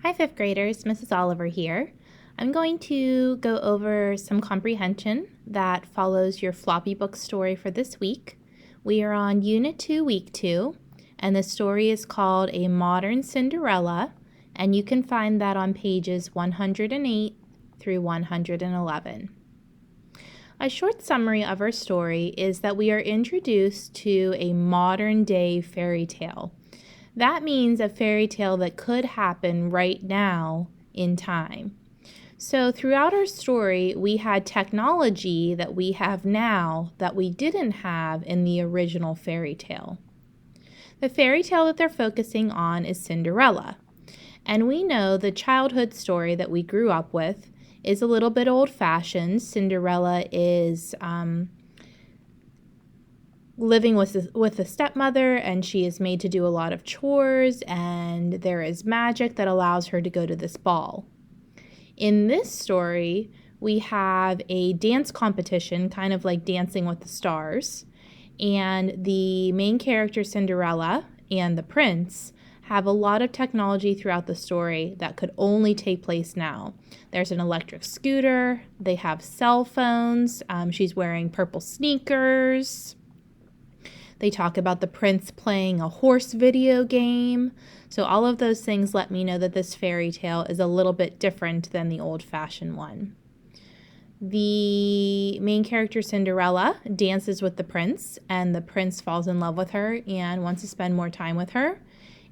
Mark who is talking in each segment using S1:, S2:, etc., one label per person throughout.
S1: Hi, fifth graders. Mrs. Oliver here. I'm going to go over some comprehension that follows your floppy book story for this week. We are on Unit 2, Week 2, and the story is called A Modern Cinderella, and you can find that on pages 108 through 111. A short summary of our story is that we are introduced to a modern-day fairy tale. That means a fairy tale that could happen right now in time. So throughout our story, we had technology that we have now that we didn't have in the original fairy tale. The fairy tale that they're focusing on is Cinderella. And we know the childhood story that we grew up with is a little bit old-fashioned. Cinderella is living with a stepmother, and she is made to do a lot of chores, and there is magic that allows her to go to this ball. In this story, we have a dance competition, kind of like Dancing with the Stars, and the main character, Cinderella, and the prince have a lot of technology throughout the story that could only take place now. There's an electric scooter, they have cell phones, she's wearing purple sneakers. They talk about the prince playing a horse video game. So all of those things let me know that this fairy tale is a little bit different than the old-fashioned one. The main character, Cinderella, dances with the prince, and the prince falls in love with her and wants to spend more time with her.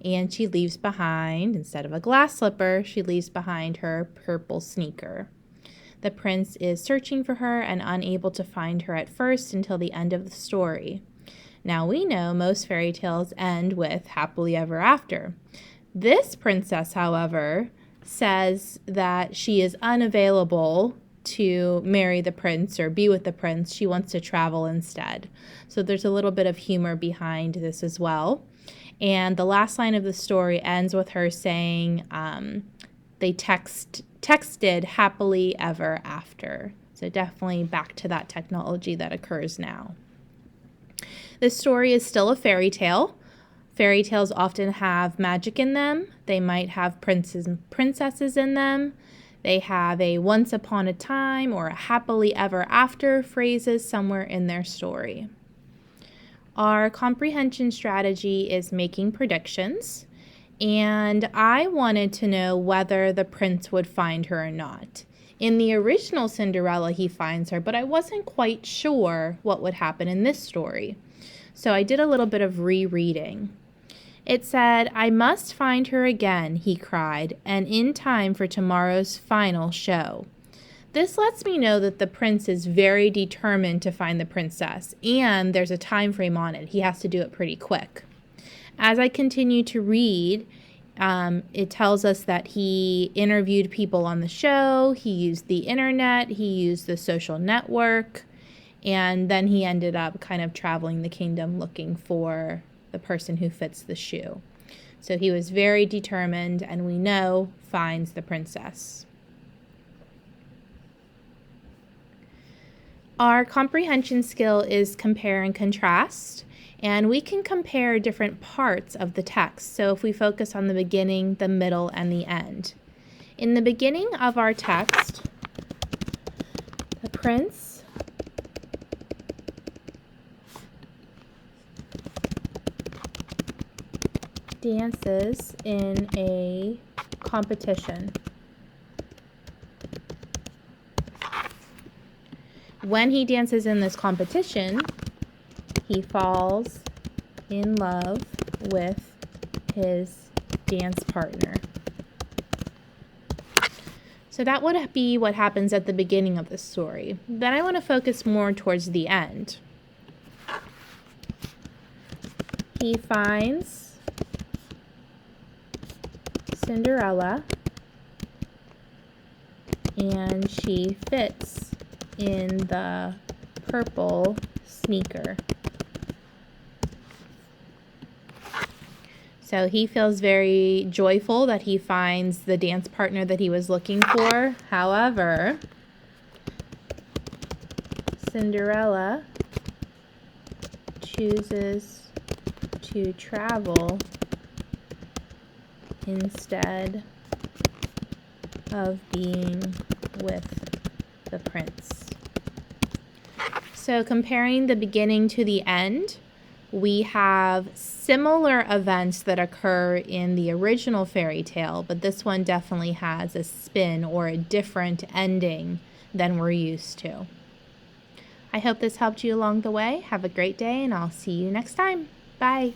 S1: And she leaves behind, instead of a glass slipper, she leaves behind her purple sneaker. The prince is searching for her and unable to find her at first until the end of the story. Now we know most fairy tales end with happily ever after. This princess, however, says that she is unavailable to marry the prince or be with the prince. She wants to travel instead. So there's a little bit of humor behind this as well. And the last line of the story ends with her saying they texted happily ever after. So definitely back to that technology that occurs now. This story is still a fairy tale. Fairy tales often have magic in them. They might have princes and princesses in them. They have a once upon a time or a happily ever after phrases somewhere in their story. Our comprehension strategy is making predictions, and I wanted to know whether the prince would find her or not. In the original Cinderella, he finds her, but I wasn't quite sure what would happen in this story. So I did a little bit of rereading. It said, "I must find her again," he cried, "and in time for tomorrow's final show." This lets me know that the prince is very determined to find the princess, and there's a time frame on it. He has to do it pretty quick. As I continue to read, it tells us that he interviewed people on the show, he used the internet, he used the social network, and then he ended up kind of traveling the kingdom looking for the person who fits the shoe. So he was very determined, and we know finds the princess. Our comprehension skill is compare and contrast, and we can compare different parts of the text. So if we focus on the beginning, the middle, and the end. In the beginning of our text, the prince dances in a competition. When he dances in this competition, he falls in love with his dance partner. So that would be what happens at the beginning of the story. Then I want to focus more towards the end. He finds Cinderella, and she fits in the purple sneaker. So he feels very joyful that he finds the dance partner that he was looking for. However, Cinderella chooses to travel instead of being with the prince. So comparing the beginning to the end, we have similar events that occur in the original fairy tale, but this one definitely has a spin or a different ending than we're used to. I hope this helped you along the way. Have a great day, and I'll see you next time. Bye.